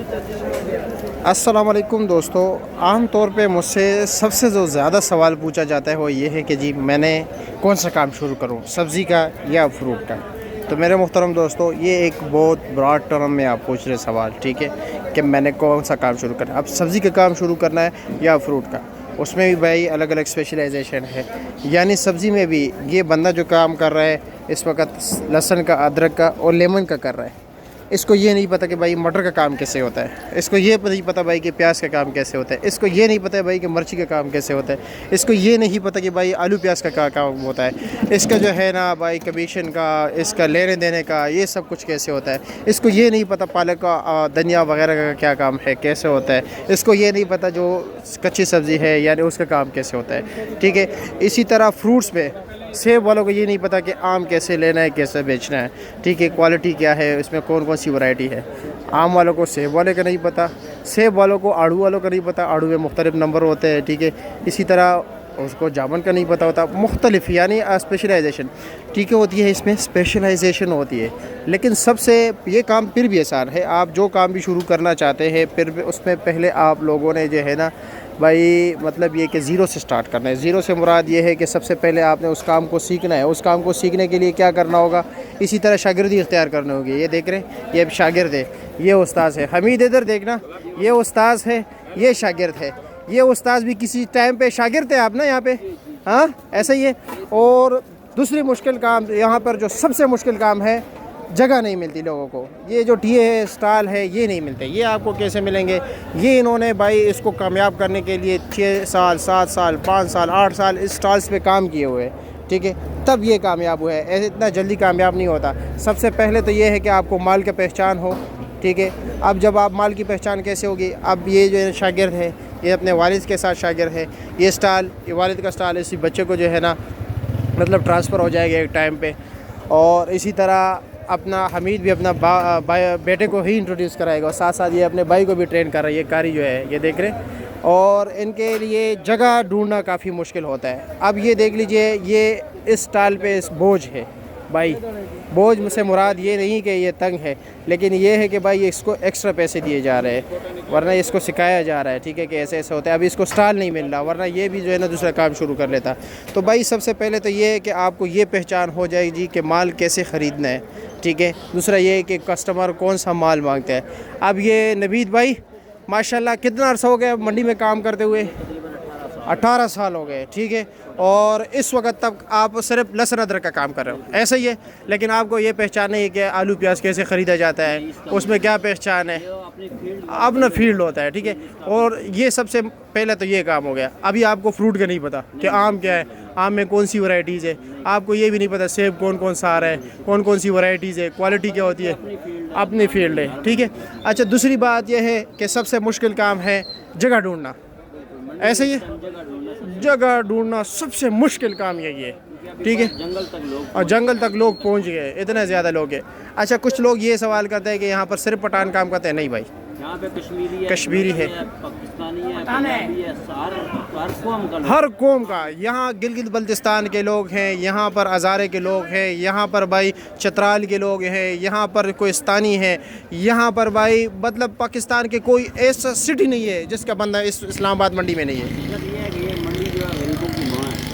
अस्सलाम वालेकुम दोस्तों, आम तौर पे मुझसे सबसे जो ज़्यादा सवाल पूछा जाता है वो ये है कि जी मैंने कौन सा काम शुरू करूं, सब्ज़ी का या फ्रूट का। तो मेरे मुहतरम दोस्तों, ये एक बहुत ब्रॉड टर्म में आप पूछ रहे सवाल, ठीक है, कि मैंने कौन सा काम शुरू करना है। अब सब्ज़ी का काम शुरू करना है या फ्रूट का, उसमें भी भाई अलग अलग स्पेशलाइजेशन है। यानी सब्ज़ी में भी ये बंदा जो काम कर रहा है इस वक्त लहसुन का, अदरक का और लेमन का कर रहा है, इसको ये नहीं पता कि भाई मटर का काम कैसे होता है, इसको ये नहीं पता भाई कि प्याज का काम कैसे होता है, इसको ये नहीं पता है भाई कि मिर्ची का काम कैसे होता है, इसको ये नहीं पता कि भाई आलू प्याज का क्या काम होता है, इसका जो है ना भाई कमीशन का, इसका लेने देने का, ये सब कुछ कैसे होता है। इसको ये नहीं पता पालक का, धनिया वगैरह का क्या काम है, कैसे होता है। इसको ये नहीं पता जो कच्ची सब्ज़ी है यानी उसका काम कैसे होता है, ठीक है। इसी तरह फ्रूट्स में सेब वालों को ये नहीं पता कि आम कैसे लेना है, कैसे बेचना है, ठीक है, क्वालिटी क्या है, इसमें कौन कौन सी वैरायटी है। आम वालों को सेब वाले का नहीं पता, सेब वालों को आड़ू वालों का नहीं पता, आड़ू में मुख्तलिफ नंबर होते हैं, ठीक है। इसी तरह उसको जामुन का नहीं पता होता, मुख्तलिफ यानी स्पेशलाइजेशन, ठीक है, होती है, इसमें स्पेशलाइजेशन होती है। लेकिन सबसे ये काम फिर भी आसान है। आप जो काम भी शुरू करना चाहते हैं फिर भी उसमें पहले आप लोगों ने जो है ना भाई मतलब ये कि ज़ीरो से स्टार्ट करना है। ज़ीरो से मुराद ये है कि सबसे पहले आपने उस काम को सीखना है। उस काम को सीखने के लिए क्या करना होगा, इसी तरह शागिर्दी इख्तियार करनी होगी। ये देख रहे हैं, ये शागिर्द है, ये उस्ताद है। हमीद इधर देखना, ये उस्ताद है, ये शागिर्द है। ये उस्ताद भी किसी टाइम पे शागिर्द थे आप ना यहाँ पे, हाँ ऐसा ही है। और दूसरी मुश्किल काम यहाँ पर जो सबसे मुश्किल काम है, जगह नहीं मिलती लोगों को। ये जो टीए है, स्टॉल है, ये नहीं मिलते। ये आपको कैसे मिलेंगे? ये इन्होंने भाई इसको कामयाब करने के लिए 6 साल, 7 साल, 5 साल, 8 साल इस स्टॉल्स पे काम किए हुए हैं, ठीक है, तब ये कामयाब हुआ है। ऐसे इतना जल्दी कामयाब नहीं होता। सबसे पहले तो ये है कि आपको माल की पहचान हो, ठीक है। अब जब आप माल की पहचान कैसे होगी, अब ये जो है शागिर्द है, ये अपने वालिद के साथ शागिर्द है। ये स्टॉल, ये वालिद का स्टॉल, इसी बच्चे को जो है ना मतलब ट्रांसफ़र हो जाएगा एक टाइम पे। और इसी तरह अपना हमीद भी अपना बेटे को ही इंट्रोड्यूस कराएगा और साथ साथ ये अपने भाई को भी ट्रेन कर रहा है। ये कारी जो है, ये देख रहे हैं। और इनके लिए जगह ढूंढना काफ़ी मुश्किल होता है। अब ये देख लीजिए, ये इस स्टॉल पे इस बोझ है भाई। बोझ से मुराद ये नहीं कि ये तंग है, लेकिन ये है कि भाई इसको एक्स्ट्रा पैसे दिए जा रहे हैं, वरना इसको सिखाया जा रहा है, ठीक है, कि ऐसे ऐसे होता है। अभी इसको स्टॉल नहीं मिल रहा, वरना ये भी जो है ना दूसरा काम शुरू कर लेता। तो भाई सबसे पहले तो ये है कि आपको ये पहचान हो जाएगी कि माल कैसे ख़रीदना है, ठीक है। दूसरा ये है कि कस्टमर कौन सा माल मांगता है। अब ये नवीद भाई माशाल्लाह कितना अर्सा हो गया मंडी में काम करते हुए? 18 साल हो गए, ठीक है। और इस वक्त तक आप सिर्फ लहसुन अदरक का काम कर रहे हो, ऐसा ही है। लेकिन आपको ये पहचान नहीं है कि आलू प्याज कैसे ख़रीदा जाता है, उसमें क्या पहचान है, अपना फील्ड होता है, ठीक है। और ये सबसे पहले तो ये काम हो गया। अभी आपको फ्रूट का नहीं पता कि आम क्या है, आम में कौन सी वैरायटीज़ है, आपको ये भी नहीं पता सेब कौन कौन सा आ रहा है, कौन कौन सी वैरायटीज़ है, क्वालिटी क्या होती है, अपनी फील्ड है, ठीक है। अच्छा, दूसरी बात यह है कि सबसे मुश्किल काम है जगह ढूंढना, ऐसे ही जगह ढूंढना सबसे मुश्किल काम यही है, ठीक है। और जंगल तक लोग पहुंच गए, इतने ज़्यादा लोग हैं। अच्छा, कुछ लोग ये सवाल करते हैं कि यहाँ पर सिर्फ पठान काम करते हैं। नहीं भाई, यहाँ पे कश्मीरी है, पाकिस्तानी है, पंजाबी है, हर कौम का। यहाँ गिलगित बल्तिस्तान के लोग हैं, यहाँ पर हज़ारे के लोग हैं, यहाँ पर भाई चतराल के लोग हैं, यहाँ पर कोहिस्तानी है, यहाँ पर भाई मतलब पाकिस्तान के कोई ऐसा सिटी नहीं है जिसका बंदा इस इस्लामाबाद मंडी में नहीं है।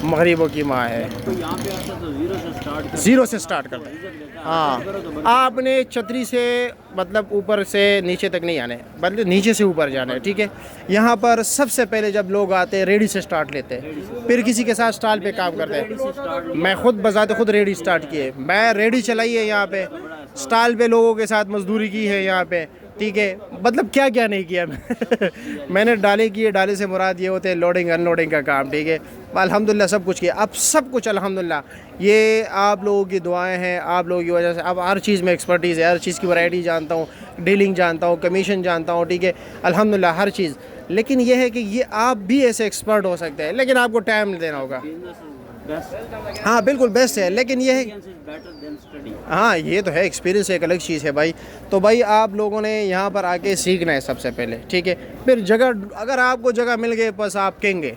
मगरिबों की माँ है, तो यहाँ पे आता तो ज़ीरो से स्टार्ट करता है। हाँ, आपने छतरी से मतलब ऊपर से नीचे तक नहीं आने, बल्कि नीचे से ऊपर जाना है, ठीक है। यहाँ पर सबसे पहले जब लोग आते हैं रेडी से स्टार्ट लेते हैं, फिर किसी के साथ स्टॉल पे काम करते हैं। मैं खुद बजाते खुद रेडी स्टार्ट किए, मैं रेडी चलाई है यहाँ पे, स्टॉल पे लोगों के साथ मजदूरी की है यहाँ पे, ठीक है। मतलब क्या क्या नहीं किया मैंने डाले किए, डाले से मुराद ये होते हैं लोडिंग अनलोडिंग का काम, ठीक है। अल्हम्दुलिल्लाह सब कुछ किया, अब सब कुछ अल्हम्दुलिल्लाह ये आप लोगों की दुआएं हैं, आप लोगों की वजह से अब हर चीज़ में एक्सपर्टीज़ है, हर चीज़ की वैरायटी जानता हूँ, डीलिंग जानता हूँ, कमीशन जानता हूँ, ठीक है, अल्हम्दुलिल्लाह हर चीज़। लेकिन ये है कि ये आप भी ऐसे एक्सपर्ट हो सकते हैं, लेकिन आपको टाइम देना होगा। हाँ बिल्कुल बेस्ट है, लेकिन ये है, हाँ ये तो है, एक्सपीरियंस एक अलग चीज़ है भाई। तो भाई आप लोगों ने यहाँ पर आके सीखना है सबसे पहले, ठीक है। फिर जगह, अगर आपको जगह मिल गई बस आप कहेंगे,